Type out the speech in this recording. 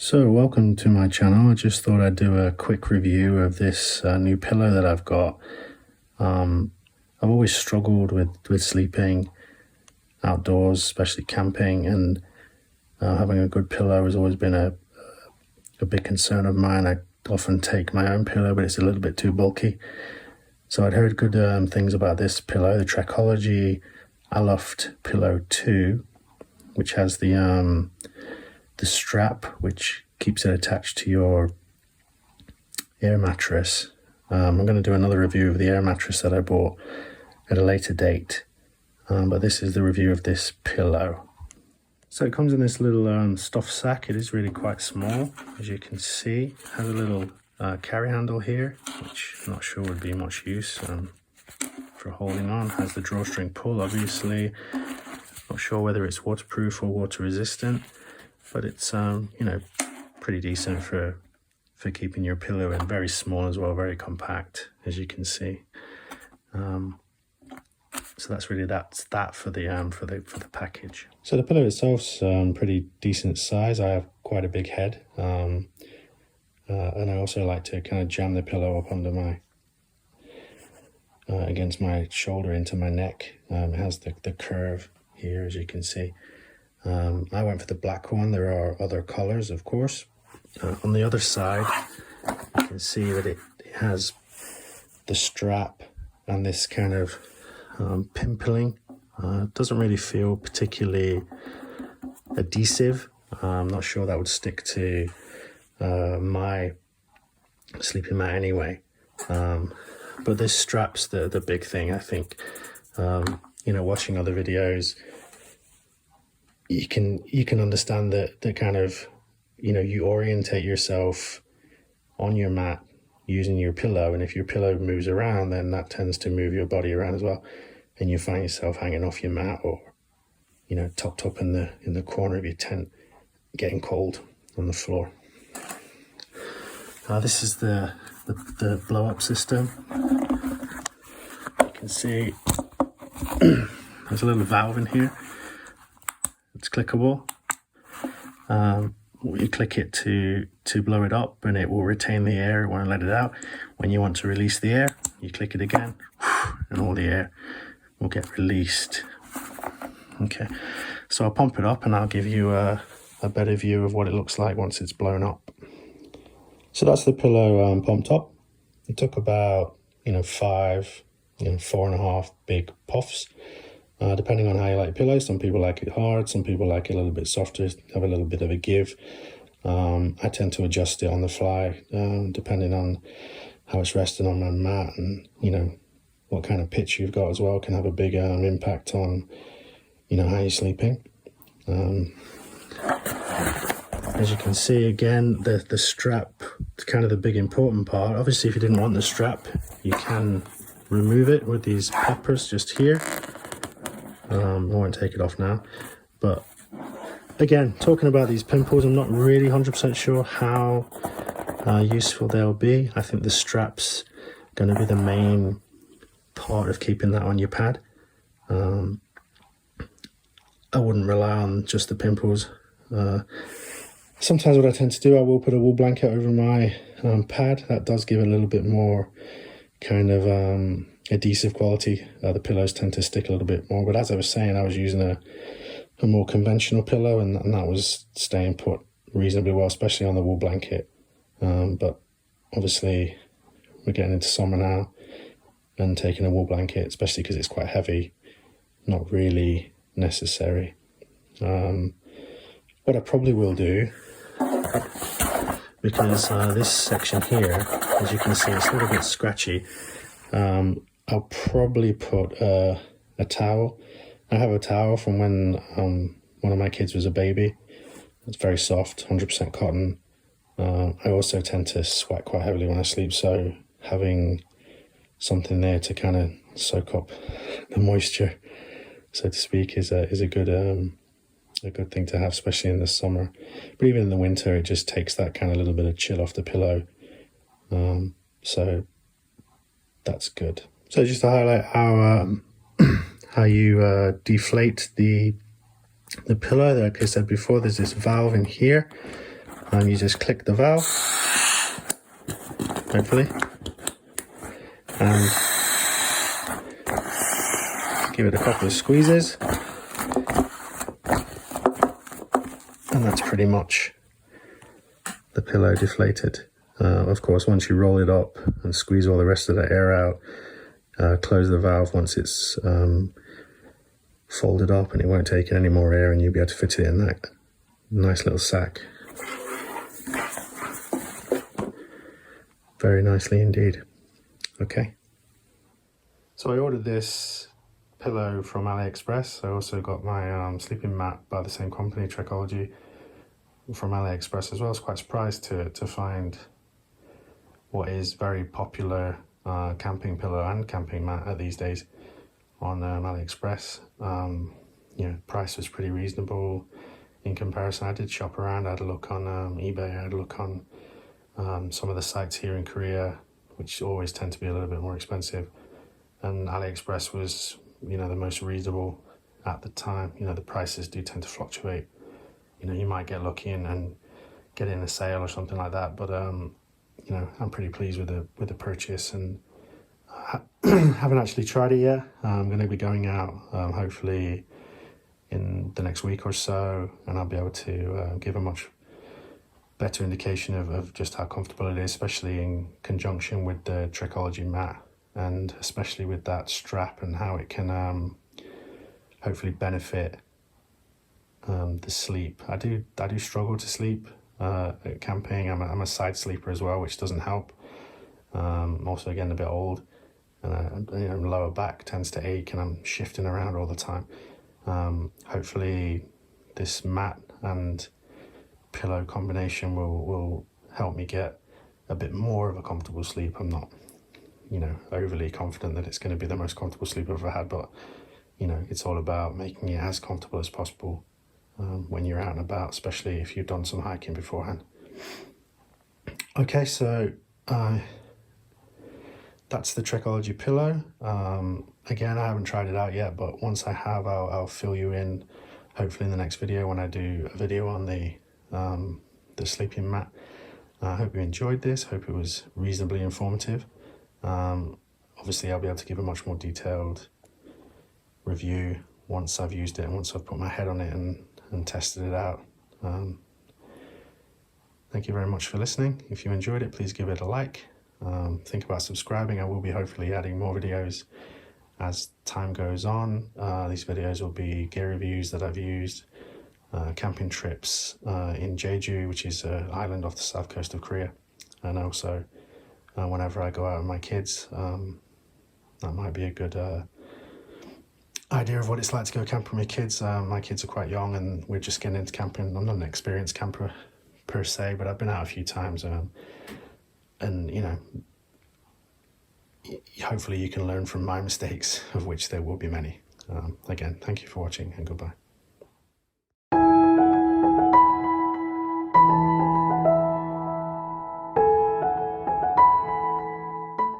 So welcome to my channel. I just thought I'd do a quick review of this new pillow that I've got. I've always struggled with sleeping outdoors, especially camping, and having a good pillow has always been a big concern of mine. I often take my own pillow, but it's a little bit too bulky. So I'd heard good things about this pillow, the Trekology Aluft Pillow 2, which has the strap which keeps it attached to your air mattress. I'm going to do another review of the air mattress that I bought at a later date, but this is the review of this pillow. So it comes in this little stuff sack. It is really quite small, as you can see. It has a little carry handle here, which I'm not sure would be much use for holding on. It has the drawstring pull, obviously. Not sure whether it's waterproof or water resistant, but it's pretty decent for keeping your pillow in. Very small as well, very compact, as you can see. So that's really that for the package. So the pillow itself's pretty decent size. I have quite a big head, and I also like to kind of jam the pillow up under my against my shoulder into my neck. It has the curve here, as you can see. I went for the black one. There are other colors, of course. On the other side, you can see that it has the strap and this kind of pimpling. It doesn't really feel particularly adhesive. I'm not sure that would stick to my sleeping mat anyway. But this strap's the big thing, I think. Watching other videos, you can understand the kind of, you orientate yourself on your mat using your pillow, and if your pillow moves around, then that tends to move your body around as well, and you find yourself hanging off your mat or tucked up in the corner of your tent, getting cold on the floor. This is the blow up system. You can see there's a little valve in here. It's clickable. You click it to blow it up, and it will retain the air. It won't let it out. When you want to release the air, you click it again, and all the air will get released. Okay, so I'll pump it up, and I'll give you a better view of what it looks like once it's blown up. So that's the pillow pumped up. It took about 4.5 big puffs. Depending on how you like pillows. Some people like it hard, some people like it a little bit softer, have a little bit of a give. I tend to adjust it on the fly, depending on how it's resting on my mat, and what kind of pitch you've got as well can have a big impact on how you're sleeping. As you can see, again, the strap is kind of the big important part. Obviously, if you didn't want the strap, you can remove it with these peppers just here. I won't take it off now, but again, talking about these pimples, I'm not really 100% sure how useful they'll be. I think the strap's going to be the main part of keeping that on your pad. I wouldn't rely on just the pimples. Sometimes what I tend to do, I will put a wool blanket over my pad. That does give a little bit more kind of adhesive quality. The pillows tend to stick a little bit more, but as I was saying, I was using a more conventional pillow, and that was staying put reasonably well, especially on the wool blanket. But obviously we're getting into summer now, and taking a wool blanket, especially because it's quite heavy, not really necessary. What I probably will do, because this section here, as you can see, it's a little bit scratchy, I'll probably put a towel. I have a towel from when one of my kids was a baby. It's very soft, 100% cotton. I also tend to sweat quite heavily when I sleep, so having something there to kind of soak up the moisture, so to speak, is a good thing to have, especially in the summer. But even in the winter, it just takes that kind of little bit of chill off the pillow. So that's good. So just to highlight how you deflate the pillow, like I said before, there's this valve in here. You just click the valve, hopefully, and give it a couple of squeezes, and that's pretty much the pillow deflated. Of course, once you roll it up and squeeze all the rest of the air out, close the valve once it's folded up, and it won't take in any more air, and you'll be able to fit it in that nice little sack. Very nicely indeed. Okay. So I ordered this pillow from Aliexpress. I also got my sleeping mat by the same company, Trekology, from Aliexpress as well. I was quite surprised to find what is very popular camping pillow and camping mat these days on Aliexpress. You know, price was pretty reasonable in comparison. I did shop around. I had a look on eBay. I had a look on some of the sites here in Korea, which always tend to be a little bit more expensive. And Aliexpress was, you know, the most reasonable at the time. You know, the prices do tend to fluctuate. You know, you might get lucky and get in a sale or something like that. But you know, I'm pretty pleased with the purchase, and haven't actually tried it yet. I'm going to be going out hopefully in the next week or so, and I'll be able to give a much better indication of just how comfortable it is, especially in conjunction with the Trekology mat, and especially with that strap and how it can hopefully benefit the sleep. I do struggle to sleep at camping. I'm a side sleeper as well, which doesn't help. Also getting a bit old, and you know, lower back tends to ache, and I'm shifting around all the time. Hopefully this mat and pillow combination will help me get a bit more of a comfortable sleep. I'm not, you know, overly confident that it's going to be the most comfortable sleep I've ever had, but you know, it's all about making it as comfortable as possible when you're out and about, especially if you've done some hiking beforehand. Okay, so that's the Trekology pillow. Again, I haven't tried it out yet, but once I have, I'll fill you in, hopefully in the next video when I do a video on the sleeping mat. I hope you enjoyed this. Hope it was reasonably informative. Obviously, I'll be able to give a much more detailed review once I've used it and once I've put my head on it and tested it out. Thank you very much for listening. If you enjoyed it, please give it a like. Think about subscribing. I will be hopefully adding more videos as time goes on. These videos will be gear reviews that I've used, camping trips in Jeju, which is an island off the south coast of Korea, and also whenever I go out with my kids. That might be a good idea of what it's like to go camping with my kids. My kids are quite young and we're just getting into camping. I'm not an experienced camper per se, but I've been out a few times, and you know, hopefully you can learn from my mistakes, of which there will be many. Again, thank you for watching, and goodbye.